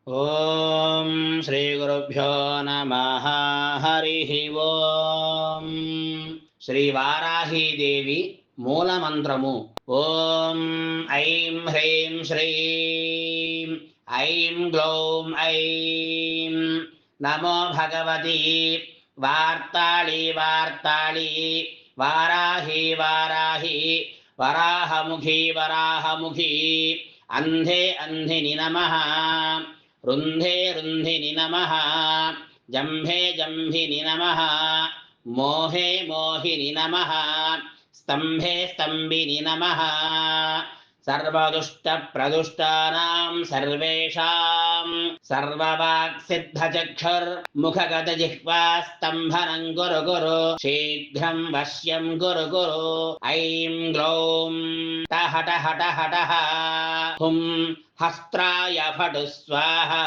ఓం శ్రీ గురుభ్యో నమః. హరి ఓం. శ్రీ వారాహీదేవి మూలమంత్రము. ఓం ఐం హ్రీం శ్రీం ఐం గ్లౌం ఐం నమో భగవతి వార్తాళి వార్తాళి వారాహి వారాహి వరాహముఖి వరాహముఖి అంధే అంధిని నమః రుంధే రుంధిని నమః జంభే జంభిని నమః మోహే మోహిని నమః स्तंभे स्तंभिनि नमः सर्वदुष्टप्रदुष्टानां सर्वेषां सर्ववाक्सिद्धचक्षुर्मुखगतजिह्वा स्तम्भनं कुरु कुरु शीघ्रं वश्यं कुरु कुरु ऐं ग्लौं टः टः टः टः हुं हस्त्राय फटु स्वाहा